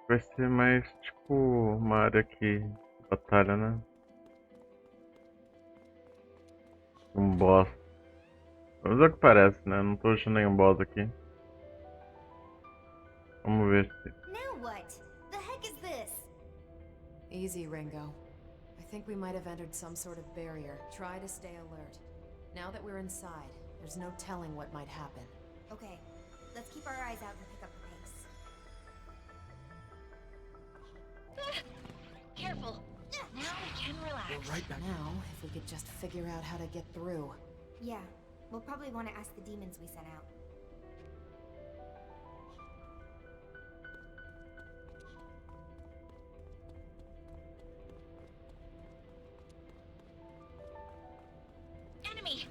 Vai ser mais tipo uma área que batalha, né? Um boss. Vamos ver o que parece, né? Não tô achando nenhum boss aqui. Vamos ver se. Now what? The heck is this? Easy, Ringo. I think we might have entered some sort of barrier. Try to stay alert. Now that we're inside, there's no telling what might happen. Okay, let's keep our eyes out and pick up the pace. Careful. Now we can relax. We're right back. Now, if we could just figure out how to get through. Yeah, we'll probably want to ask the demons we sent out. Enemy!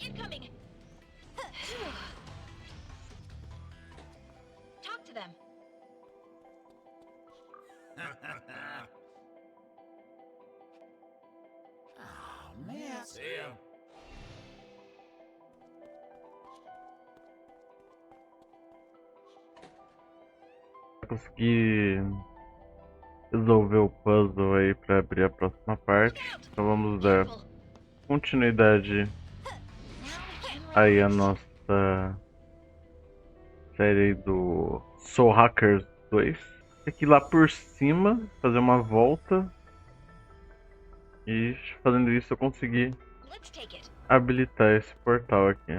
Incoming! Talk to them. Oh, man. See ya. Consegui resolver o puzzle aí pra abrir a próxima parte. Então vamos dar continuidade aí a nossa série do Soul Hackers 2. Aqui lá por cima, fazer uma volta. E fazendo isso eu consegui habilitar esse portal aqui.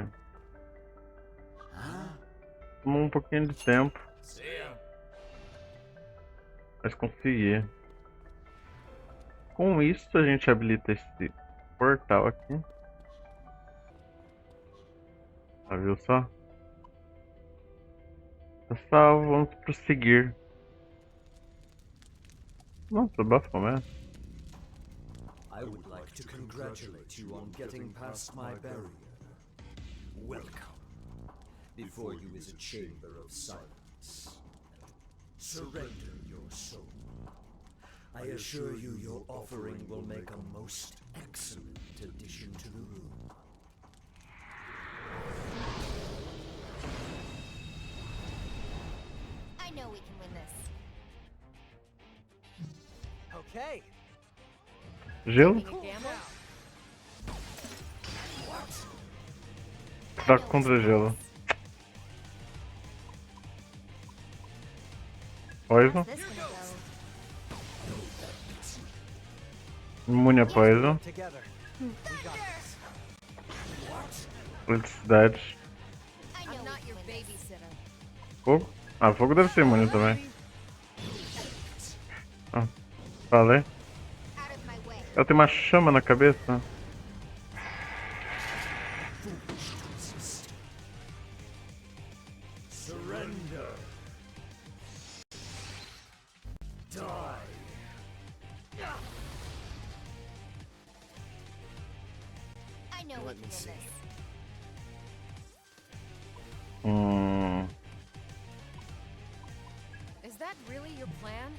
Tomou um pouquinho de tempo, mas consegui. Com isso a gente habilita esse portal aqui. Ah, viu só? Pessoal, vamos prosseguir. Nossa, Bafão mesmo. I would like to congratulate you on getting past my barrier. Welcome. Before you is a chamber of silence. Surrender your soul. I assure you your offering will make a most excellent addition to the room. I know we can win this. Okay. Gelo? Taking a gamble? Fraco contra gelo. Poison. This gonna go. Imune a poison. Together. We got this. Eletricidade. I know I'm not we your can win this. babysitter. Fogo? Ah, fogo deve ser imune também. Ah, falei. Out of my way. Ela tem uma chama na cabeça. Surrender. Die. I know we Let can me win see. this. Is that really your plan?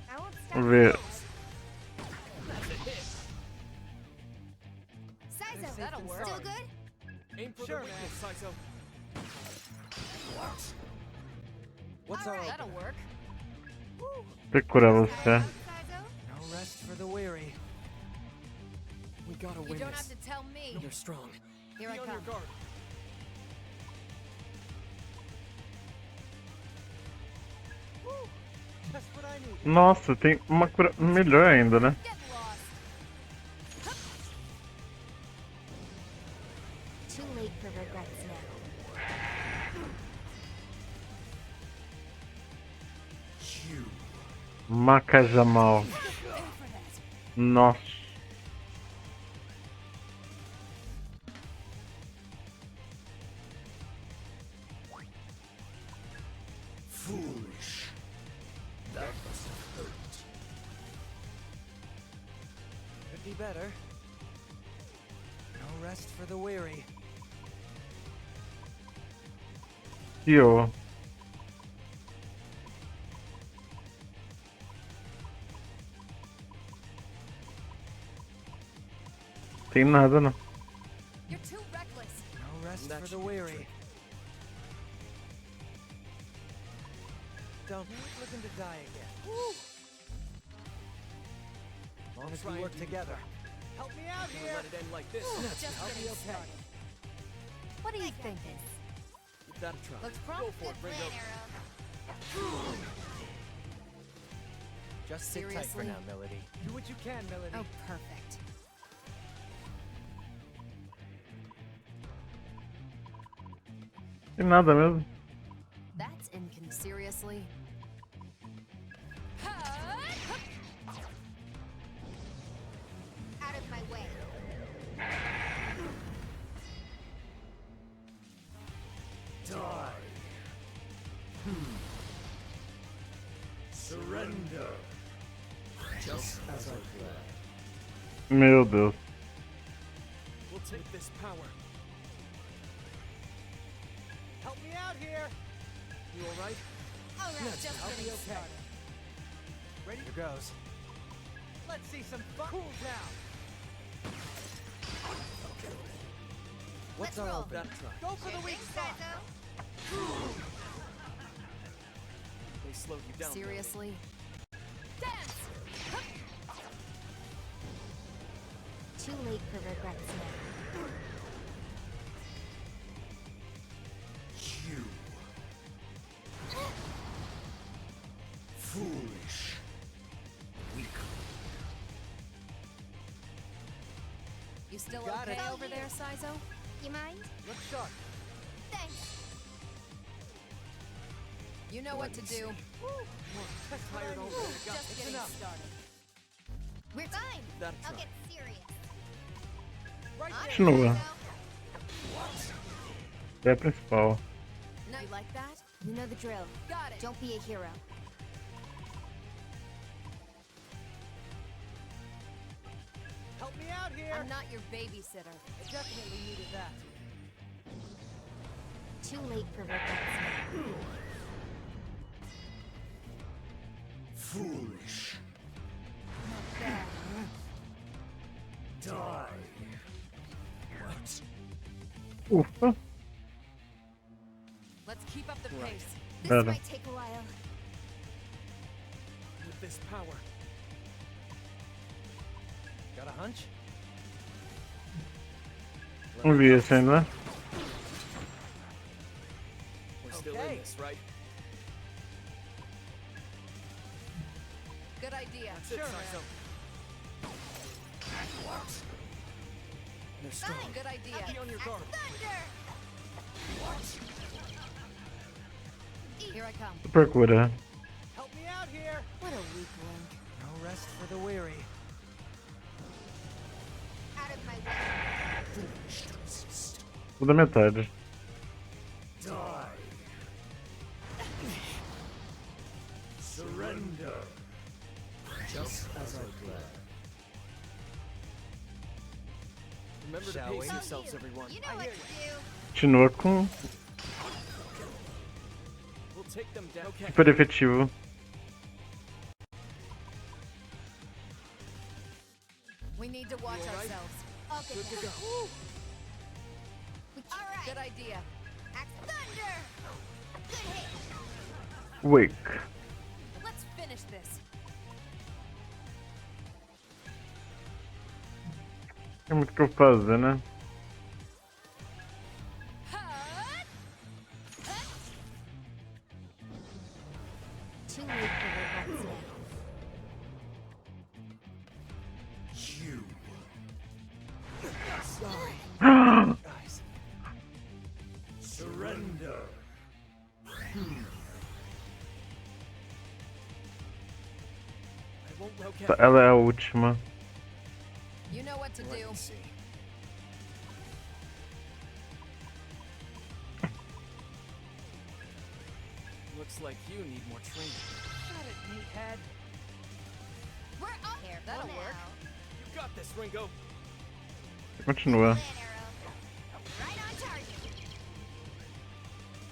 I won't stop. Vamos ver. Sizo, That'll work. still good? Aim for Sure, the weakness, Sizo. What's All our right. That'll work. Tem que curar você. Sizo? No rest for the weary. We gotta You win don't have this. to tell me. You're strong. Here I Be on your come. guard. Woo! Just what I need. Nossa, tem uma cura melhor ainda, né? Get lost. Too late for regrets now. Macajamal. Nossa. Foolish. That must have hurt. better. No rest for the weary. Yo. Tem nada não. You're too reckless. No rest That for the should be weary. tricky. Don't looking to die again. As long as we work together. Help me out here. Let it end like this. Just I'll be getting okay. started. What are you thinking? Give that a try. Looks Go promising. for it, Ringo. Just sit tight for Seriously? now, Melody. Do what you can, Melody. Oh, perfect. Tem nada mesmo. That's seriously? Out of my way. Die. Surrender. Just as I planned. Meu Deus. We'll take this power. Help me out here. You alright? All right, just I'll be getting okay. started. Ready? Here goes. Let's see some fun. Cool down. What's Let's our roll. open? That try. Go for the weak spot. They slowed you down. Seriously? Dance! Too late for regrets now. You. Foolish. Weakling. You still Got okay it. over there, Sizo? You mind? Look sharp. Thanks. You know what to do. Tired old Just getting enough. started. We're fine. That I'll try. get serious. Right there. Continua. So, É a principal. Now you like that? you know the drill. Got it. Don't be a hero. Help me out here. I'm not your babysitter. I definitely needed that. Too late for regrets now. Foolish. Die. What? Ufa. Let's keep up the Right. pace. This Better. might take a while. With this power. Got a hunch? Não vi esse ainda. We're still Okay. in this, right? Good idea. That's it, Sure, Sizo. They're strong. Good idea. Be on your guard. Thunder! Here I come. Super cura. Help me out here. What a weak link. No rest for the weary. Out of my way. Foolish to resist. Tudo metade. Die. Surrender. Just as I planned. Remember Shall to we? pace So yourselves, you. everyone. You know what to do. Continua com We'll take them down. Okay. super efetivo. We need to watch You all right? ourselves. I'll get Good to that. go. All right. Good idea. Axe thunder. Good hit. Wake. Let's finish this. Tem muito o que eu fazer, né? Too late for regrets now. You. Sorry. Guys. Surrender. I won't rogue out. Ela é a última. You know what to Let do. me see. Looks like you need more training. Got it, meathead. We're up. Careful That'll now. work. You got this, Ringo. Continua. Right on target.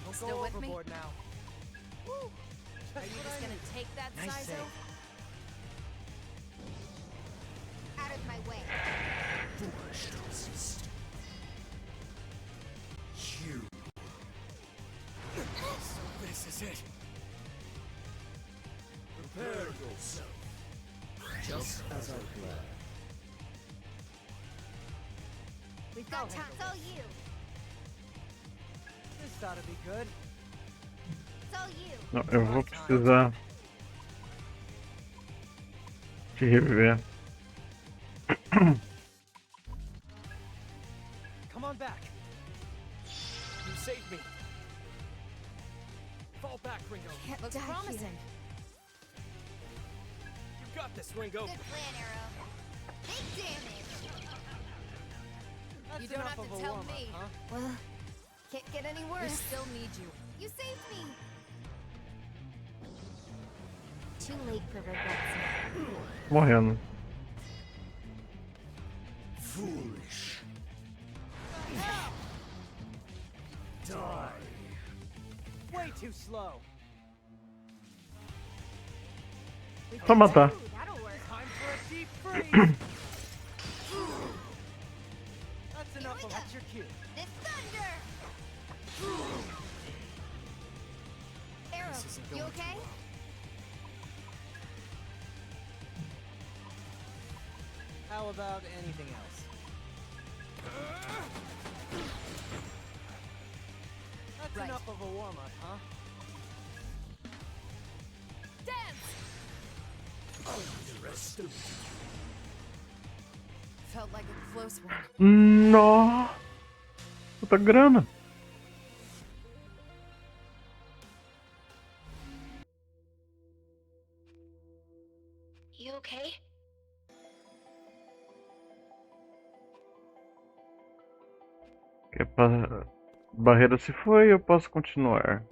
Don't Still go with me? overboard now. Woo. Are you just gonna take that Nice size save. Out of my way. Foolish to resist. You. So this is it. Prepare yourself. Just as I planned. We've got time. It's all you. This ought to be good. It's all you. Não, eu vou precisar de reviver. Come on back. You saved me. Fall back, Ringo. Can't Looks die promising. here. You got this, Ringo. Good plan, Arrow. Big damage. That's You don't enough have of to a tell warm-up, me. huh? Well, can't get any We worse. still need you. You saved me. Too late for regrets. Morrendo. Foolish. Die. Way too slow. Só matar. Ooh, that'll work. Time for a deep freeze. That's enough of what's your cue. This thunder. Arrow, This isn't you going okay? too How about anything else? That's Right. enough of a warm-up, huh? Dance! Underestimate. Felt like a close one. Nó! Puta grana! You okay? Que barreira se foi, eu posso continuar.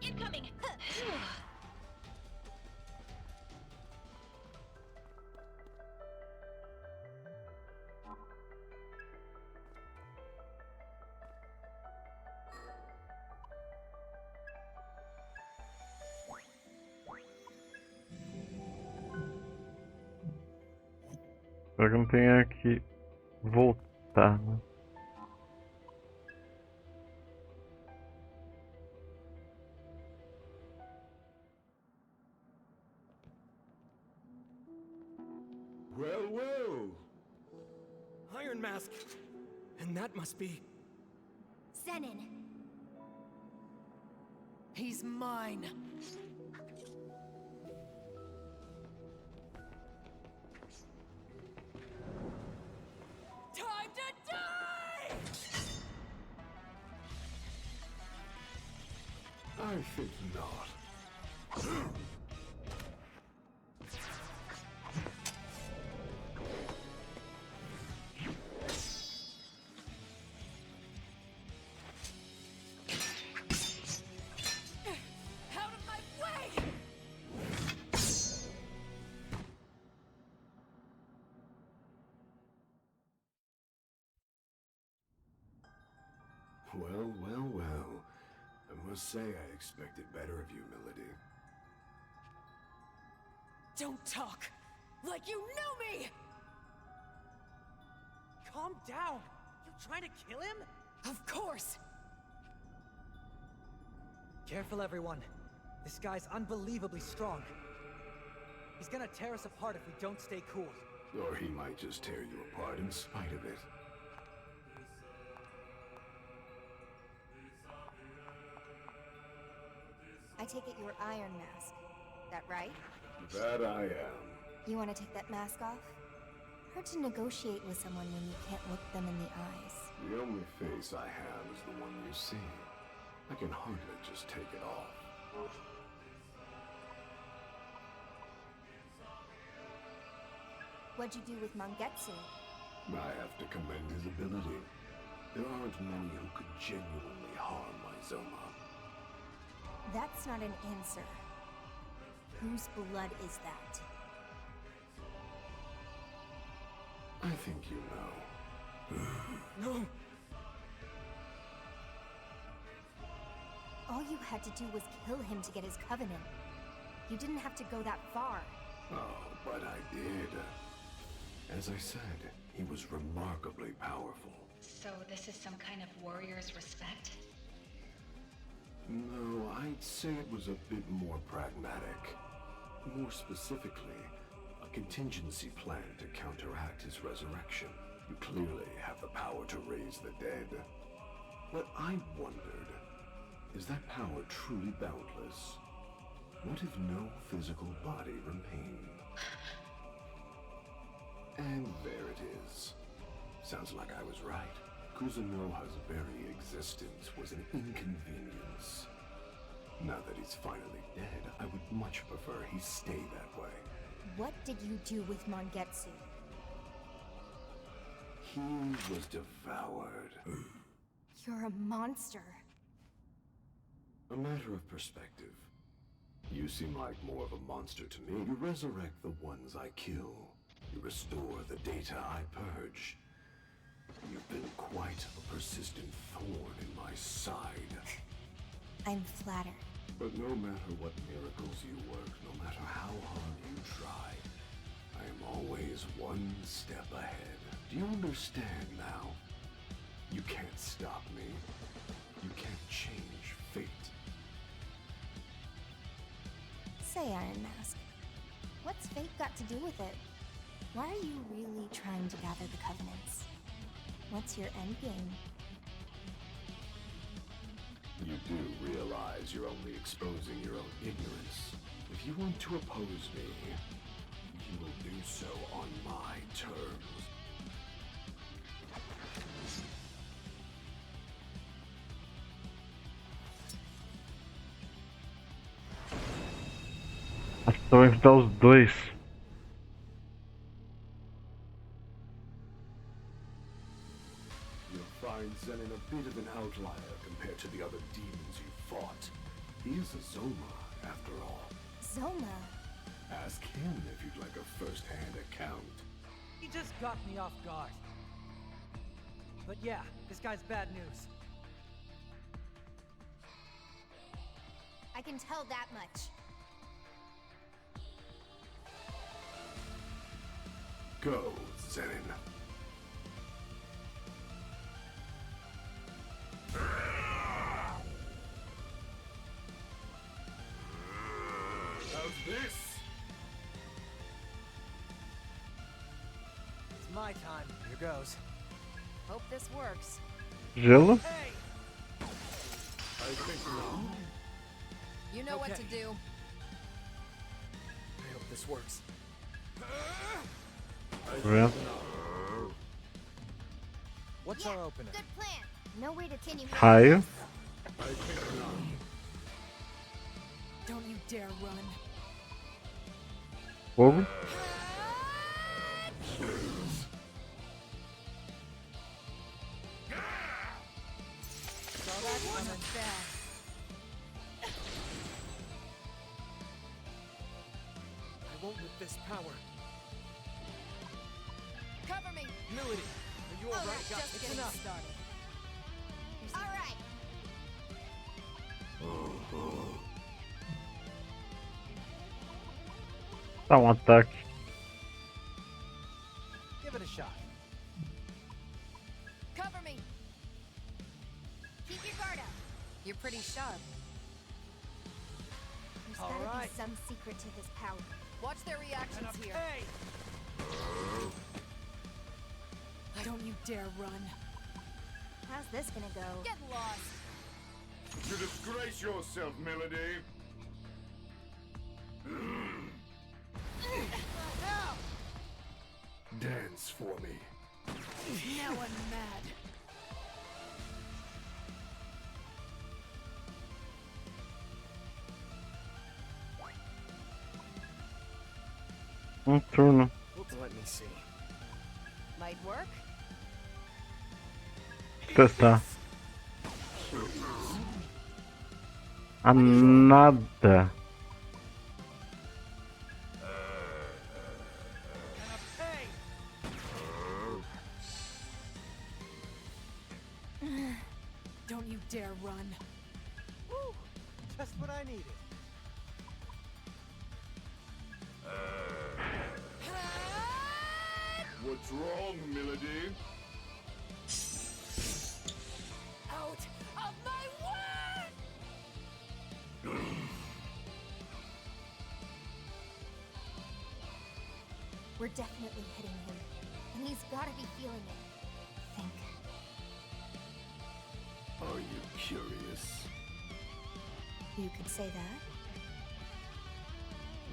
Incoming. Espero que não tenha que voltar, né? Well, well. Iron Mask. And that must be... Zenon. He's mine. Time to die! I think not. Out of my way! Well, well, well. I must say I expected better of you, Melody. Don't talk like you know me! Calm down. You trying to kill him? Of course! Careful, everyone. This guy's unbelievably strong. He's gonna tear us apart if we don't stay cool. Or he might just tear you apart in spite of it. I take it you're Iron Mask. That right? That I am. You want to take that mask off? Hard to negotiate with someone when you can't look them in the eyes. The only face I have is the one you see. I can hardly just take it off. What'd you do with Mangetsu? I have to commend his ability. There aren't many who could genuinely harm my Zoma. That's not an answer. Whose blood is that? I think you know. No! All you had to do was kill him to get his covenant. You didn't have to go that far. Oh, but I did. As I said, he was remarkably powerful. So this is some kind of warrior's respect? No, I'd say it was a bit more pragmatic. More specifically, a contingency plan to counteract his resurrection. You clearly have the power to raise the dead. What I wondered, is that power truly boundless? What if no physical body remained? And there it is. Sounds like I was right. Kuzunoha's very existence was an inconvenience. Now that he's finally dead, I would much prefer he stay that way. What did you do with Mangetsu? He was devoured. You're a monster. A matter of perspective. You seem like more of a monster to me. You resurrect the ones I kill. You restore the data I purge. You've been quite a persistent thorn in my side. I'm flattered. But no matter what miracles you work, no matter how hard you try, I am always one step ahead. Do you understand now? You can't stop me. You can't change fate. Say, Iron Mask, what's fate got to do with it? Why are you really trying to gather the Covenants? What's your endgame? You do realize you're only exposing your own ignorance. If you want to oppose me, you will do so on my terms. Então evitar os dois. You'll find Zenin a bit of an outlier compared to the other demons you fought. He is a Zoma, after all. Zoma? Ask him if you'd like a first-hand account. He just got me off guard. But yeah, this guy's bad news. I can tell that much. Go, Zenin. How's this? It's my time. Here goes. Hope this works. Gelo? Hey! I think not. You know what to Okay. do. I hope this works. Vendo? What's our opener? Good plan. No way to continue. Raio. I think not. Don't you dare run. Fogo. Saw that coming. I won't with this power. Cover me. Melody, are you alright? Just It's getting enough. started. All right. Dá um ataque. Give it a shot. Cover me. Keep your guard up. You're pretty sharp. There's All gotta right. be some secret to his power. Watch their And reactions a here. hey! Don't you dare run. How's this gonna go? Get lost. You disgrace yourself, Melody. Dance for me. Now I'm mad. Turno. Let me see. Might work. Testar. A nada. And a hey! Whew, just what I needed. What's wrong, Milady? Out of my way! We're definitely hitting him, and he's gotta be feeling it. Think. Are you curious? You could say that.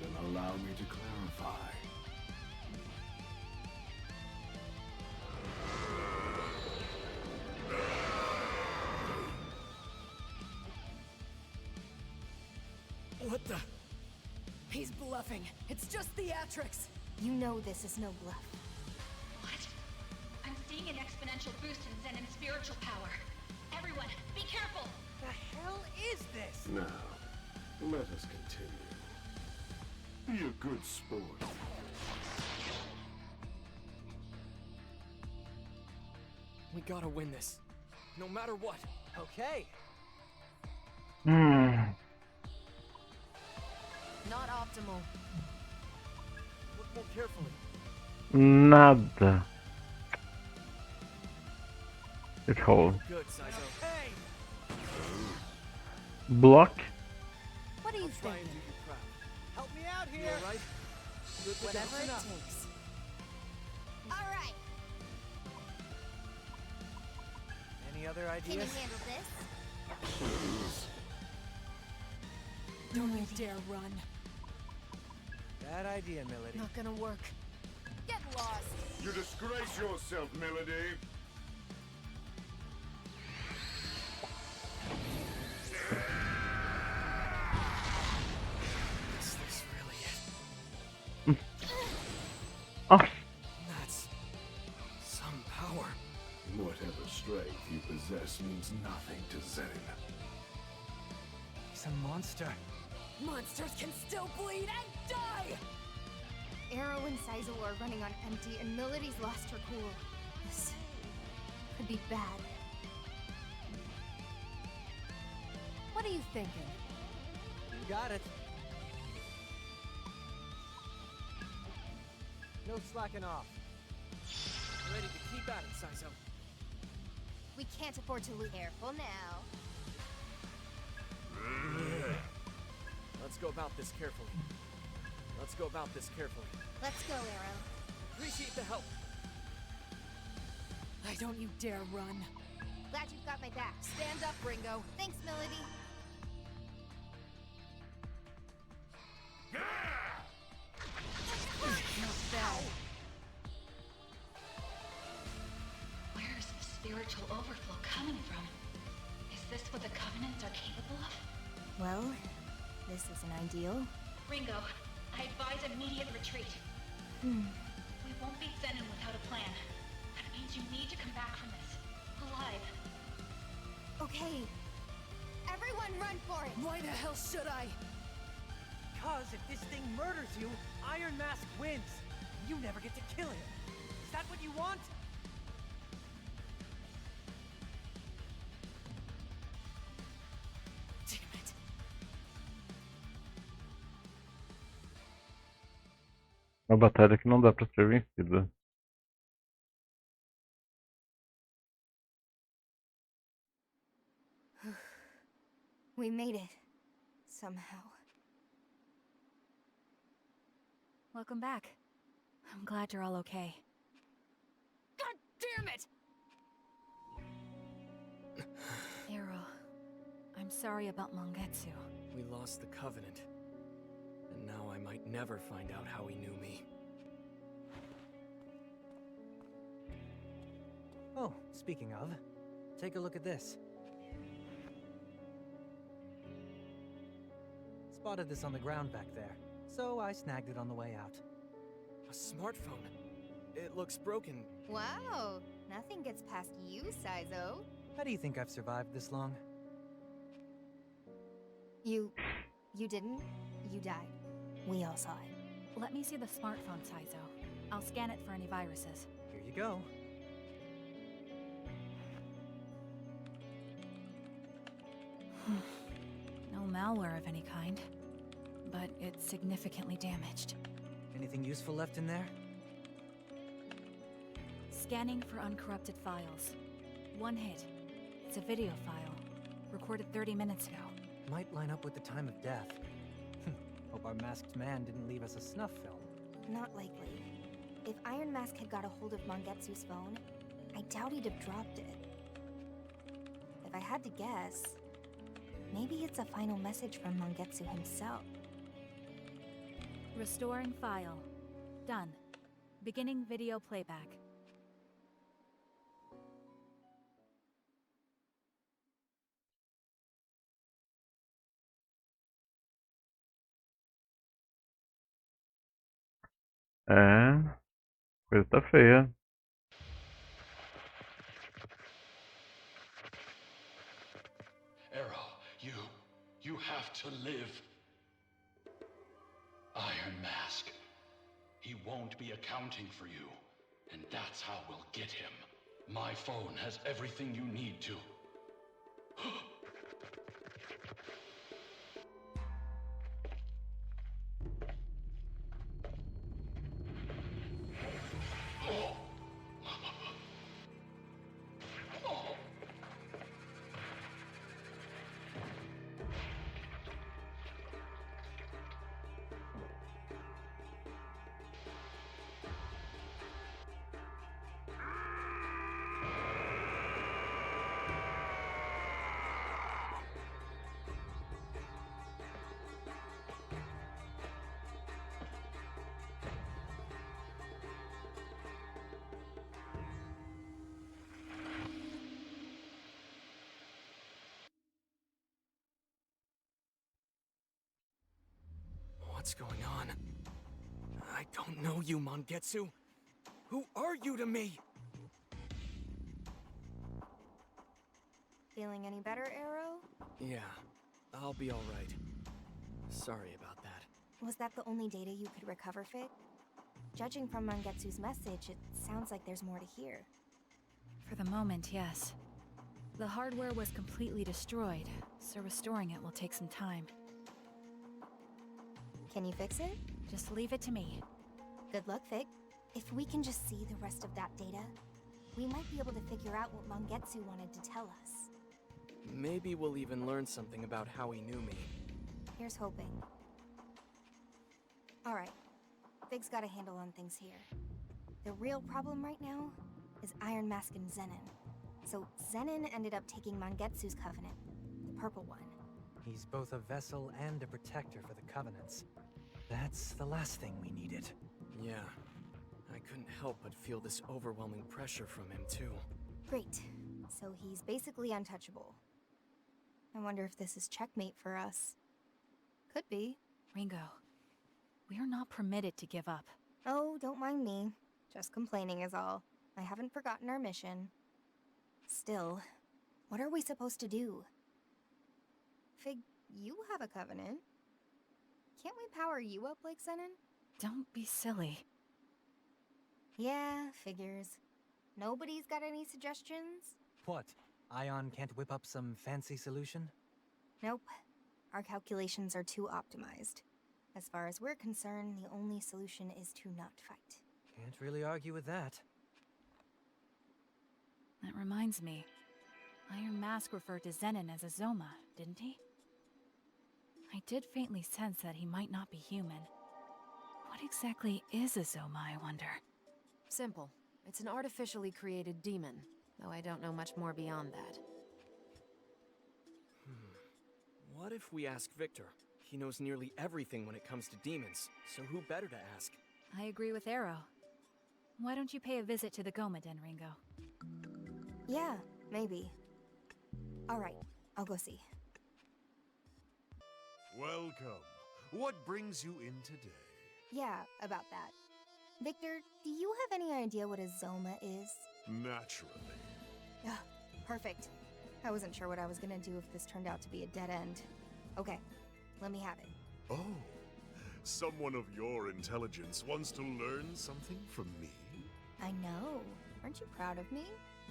Then allow me to clarify. What the? He's bluffing. It's just theatrics. You know this is no bluff. What? I'm seeing an exponential boost in Zen and spiritual power. Everyone, be careful! The hell is this? Now, let us continue. Be a good sport. We gotta win this. No matter what. Okay. Not optimal. Look more carefully. Nada. Good hole. Good, Saizo. Hey! Block. What are you Try and thinking? do you proud. Help me out You here! alright? Good to Whatever go. it takes. Alright, Any other can you ideas? handle this? Don't you dare run. Bad idea, Milady. Not gonna work. Get lost. You disgrace yourself, Milady. Is this really it? Oh, That's some power. Whatever strength you possess means nothing to Zen. He's a monster. Monsters can still bleed and die! Arrow and Saizo are running on empty, and Melody's lost her cool. This could be bad. What are you thinking? You got it. No slacking off. Ready to keep at it, Saizo. We can't afford to lose. Careful now. Let's go about this carefully. Let's go about this carefully. Let's go, Arrow. Appreciate the help. Don't you dare run. Glad you've got my back. Stand up, Ringo. Thanks, Melody. Not bad. Where is the spiritual overflow coming from? Is this what the Covenants are capable of? Well, this isn't ideal. Ringo, I advise immediate retreat. We won't beat Zenon without a plan. That means you need to come back from this. Alive. Okay. Everyone run for it! Why the hell should I? Because if this thing murders you, Iron Mask wins. You never get to kill him. Is that what you want? Damn it. uma batalha que não dá pra ser vencida. We made it. Somehow. Welcome back. I'm glad you're all okay. God damn it! Arrow, I'm sorry about Mangetsu. We lost the Covenant. And now I might never find out how he knew me. Oh, speaking of, take a look at this. Spotted this on the ground back there, so I snagged it on the way out. A smartphone. It looks broken. Wow, nothing gets past you, Saizo. How do you think I've survived this long? You didn't. You died. We all saw it. Let me see the smartphone, Saizo. I'll scan it for any viruses. Here you go. malware of any kind, but it's significantly damaged. Anything useful left in there? Scanning for uncorrupted files. One hit. It's a video file, recorded 30 minutes ago. Might line up with the time of death. Hope our masked man didn't leave us a snuff film. Not likely. If Iron Mask had got a hold of Mangetsu's phone, I doubt he'd have dropped it. If I had to guess, maybe it's a final message from Mangetsu himself. Restoring file. Done. Beginning video playback. É, coisa tá feia. Arrow, you have to live. Iron Mask. He won't be accounting for you, and that's how we'll get him. My phone has everything you need to. What's going on? I don't know you, Mangetsu. Who are you to me? Feeling any better, Arrow? Yeah, I'll be all right. Sorry about that. Was that the only data you could recover, Figue? Judging from Mangetsu's message, it sounds like there's more to hear. For the moment, yes. The hardware was completely destroyed, so restoring it will take some time. Can you fix it? Just leave it to me. Good luck, Figue. If we can just see the rest of that data, we might be able to figure out what Mangetsu wanted to tell us. Maybe we'll even learn something about how he knew me. Here's hoping. Alright, Figue's got a handle on things here. The real problem right now is Iron Mask and Zenin. So Zenin ended up taking Mangetsu's covenant, the purple one. He's both a vessel and a protector for the Covenants. That's the last thing we needed. Yeah, I couldn't help but feel this overwhelming pressure from him, too. Great. So he's basically untouchable. I wonder if this is checkmate for us. Could be. Ringo, we're not permitted to give up. Oh, don't mind me. Just complaining is all. I haven't forgotten our mission. Still, what are we supposed to do? Figue, you have a covenant. Can't we power you up like Zenin? Don't be silly. Yeah, figures. Nobody's got any suggestions? What? Aion can't whip up some fancy solution? Nope. Our calculations are too optimized. As far as we're concerned, the only solution is to not fight. Can't really argue with that. That reminds me. Iron Mask referred to Zenin as a Zoma, didn't he? I did faintly sense that he might not be human. What exactly is a Zoma, I wonder? Simple. It's an artificially created demon, though I don't know much more beyond that. What if we ask Victor? He knows nearly everything when it comes to demons, so who better to ask? I agree with Arrow. Why don't you pay a visit to the Goma Den, Ringo? Yeah, maybe. Alright, I'll go see. Welcome. What brings you in today? Yeah, about that. Victor, do you have any idea what a Zoma is? Naturally. Ugh, perfect. I wasn't sure what I was gonna do if this turned out to be a dead end. Okay, let me have it. Oh, someone of your intelligence wants to learn something from me? I know. Aren't you proud of me?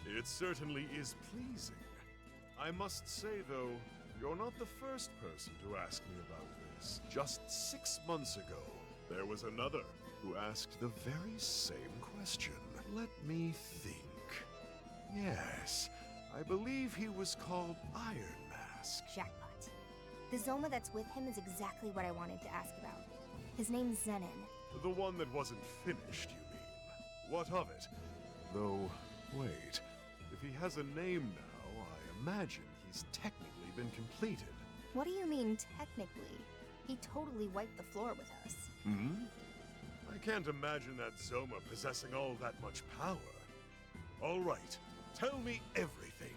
It certainly is pleasing. I must say, though, You're not the first person to ask me about this. Just 6 months ago, there was another who asked the very same question. Let me think. Yes, I believe he was called Iron Mask. Jackpot. The Zoma that's with him is exactly what I wanted to ask about. His name's Zenon. The one that wasn't finished, you mean? What of it? Though, wait. If he has a name now, I imagine he's technically been completed. What do you mean, technically? He totally wiped the floor with us. Hmm? I can't imagine that Zoma possessing all that much power. All right, tell me everything.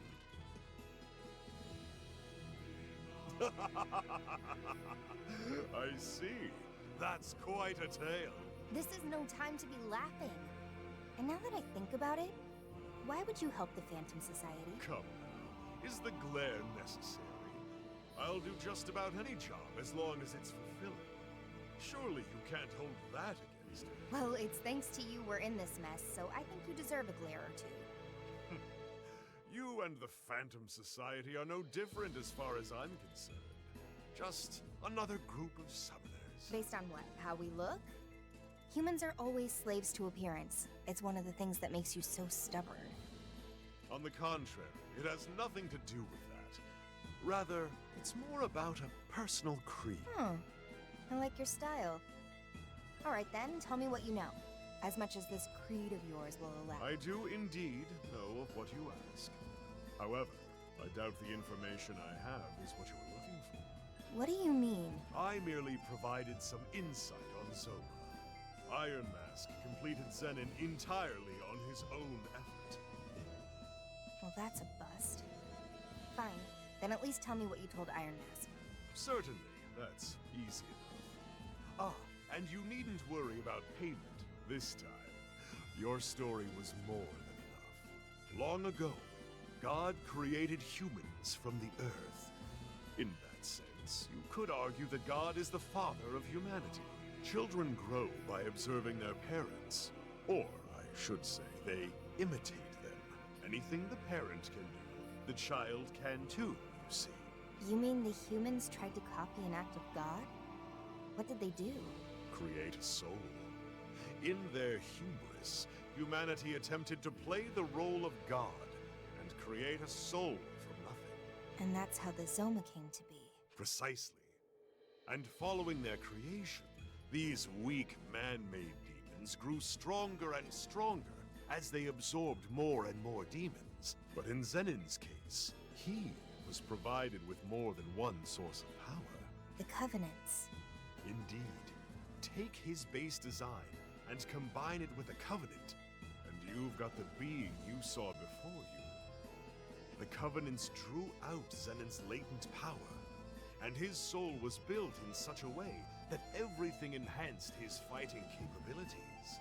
I see. That's quite a tale. This is no time to be laughing. And now that I think about it, why would you help the Phantom Society? Come now, is the glare necessary? I'll do just about any job as long as it's fulfilling. Surely you can't hold that against me. Well, it's thanks to you we're in this mess, so I think you deserve a glare or two. You and the Phantom Society are no different as far as I'm concerned. Just another group of summoners. Based on what? How we look? Humans are always slaves to appearance. It's one of the things that makes you so stubborn. On the contrary, it has nothing to do with that. Rather, it's more about a personal creed. I like your style. Alright then, tell me what you know. As much as this creed of yours will allow. I do indeed know of what you ask. However, I doubt the information I have is what you were looking for. What do you mean? I merely provided some insight on Zoma. Iron Mask completed Zenon entirely on his own effort. Well, that's a bust. Fine. Then at least tell me what you told Iron Mask. Certainly, that's easy enough. Ah, and you needn't worry about payment this time. Your story was more than enough. Long ago, God created humans from the earth. In that sense, you could argue that God is the father of humanity. Children grow by observing their parents. Or, I should say, they imitate them. Anything the parent can do, the child can too, you see. You mean the humans tried to copy an act of God? What did they do? Create a soul. In their hubris, humanity attempted to play the role of God and create a soul from nothing. And that's how the Zoma came to be. Precisely. And following their creation, these weak man-made demons grew stronger and stronger as they absorbed more and more demons. But in Zenon's case, he was provided with more than one source of power. The Covenants. Indeed. Take his base design and combine it with a Covenant, and you've got the being you saw before you. The Covenants drew out Zenon's latent power, and his soul was built in such a way that everything enhanced his fighting capabilities.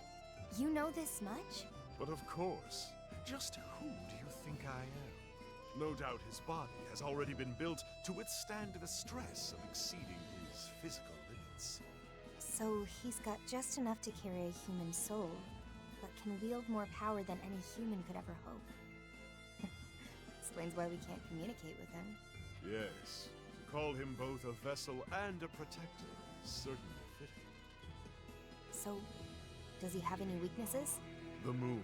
You know this much? But of course, just who do you think I am? No doubt his body has already been built to withstand the stress of exceeding his physical limits. So he's got just enough to carry a human soul, but can wield more power than any human could ever hope. Explains why we can't communicate with him. Yes, to call him both a vessel and a protector is certainly fitting. So, does he have any weaknesses? The moon.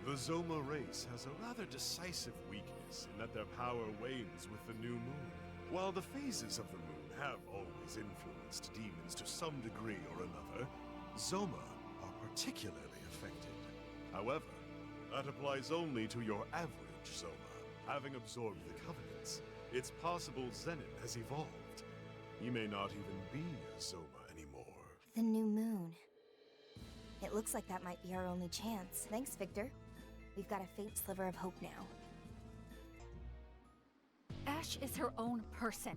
The Zoma race has a rather decisive weakness in that their power wanes with the new moon. While the phases of the moon have always influenced demons to some degree or another, Zoma are particularly affected. However, that applies only to your average Zoma. Having absorbed the Covenants, it's possible Zenon has evolved. He may not even be a Zoma anymore. The new moon. It looks like that might be our only chance. Thanks, Victor. We've got a faint sliver of hope now. Ash is her own person.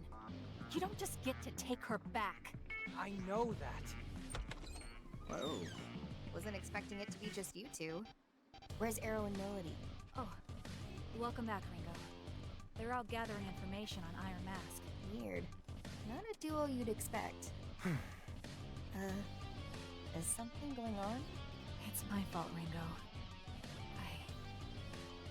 You don't just get to take her back. I know that. Whoa. Wasn't expecting it to be just you two. Where's Arrow and Melody? Oh, welcome back, Ringo. They're out gathering information on Iron Mask. Weird. Not a duo you'd expect. Is something going on? It's my fault, Ringo.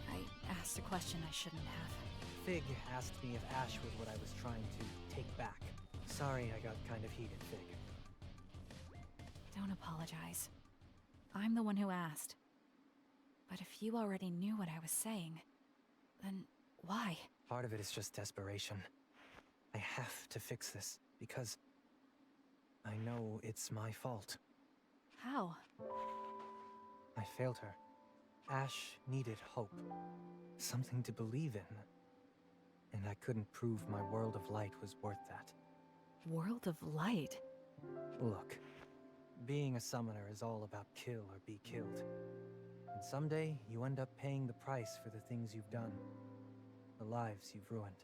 I asked a question I shouldn't have. Fig asked me if Ash was what I was trying to take back. Sorry I got kind of heated, Fig. Don't apologize. I'm the one who asked. But if you already knew what I was saying, then why? Part of it is just desperation. I have to fix this, because I know it's my fault. How? I failed her. Ash needed hope. Something to believe in. And I couldn't prove my world of light was worth that. World of light? Look, being a summoner is all about kill or be killed. And someday, you end up paying the price for the things you've done. The lives you've ruined.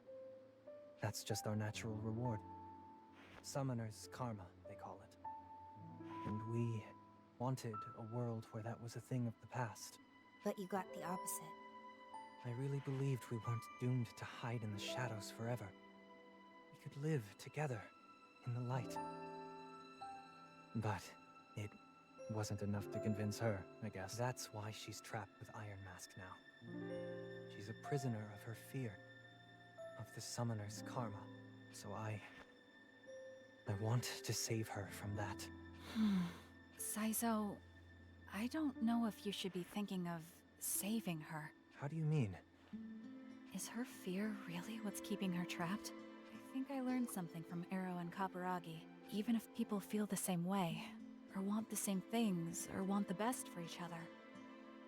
That's just our natural reward. Summoner's karma, they call it. And we wanted a world where that was a thing of the past. But you got the opposite. I really believed we weren't doomed to hide in the shadows forever. We could live together in the light. But it wasn't enough to convince her, I guess. That's why she's trapped with Iron Mask now. She's a prisoner of her fear, of the summoner's karma. So I want to save her from that. Saizo, I don't know if you should be thinking of saving her. How do you mean? Is her fear really what's keeping her trapped? I think I learned something from Arrow and Kaburagi. Even if people feel the same way, or want the same things, or want the best for each other,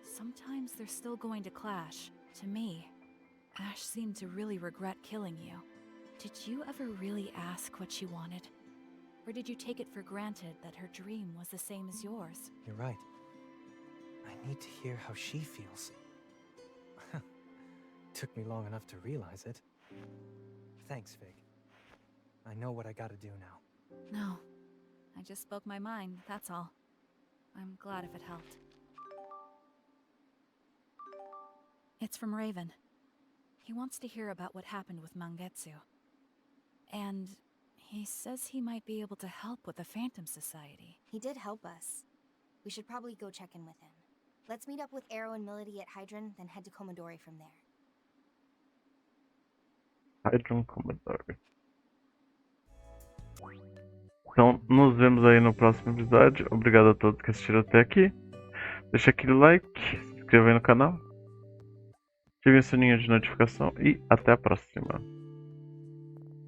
sometimes they're still going to clash. To me, Ash seemed to really regret killing you. Did you ever really ask what she wanted? Or did you take it for granted that her dream was the same as yours? You're right. I need to hear how she feels. Took me long enough to realize it. Thanks, Fig. I know what I gotta do now. No. I just spoke my mind, that's all. I'm glad if it helped. It's from Raven. He wants to hear about what happened with Mangetsu. And he says he might be able to help with the Phantom Society. He did help us. We should probably go check in with him. Let's meet up with Arrow and Melody at Hydron, then head to Komodori from there. Aion Commodore. Então, nos vemos aí no próximo episódio. Obrigado a todos que assistiram até aqui. Deixa aquele like, se inscreva aí no canal, ative o sininho de notificação e até a próxima.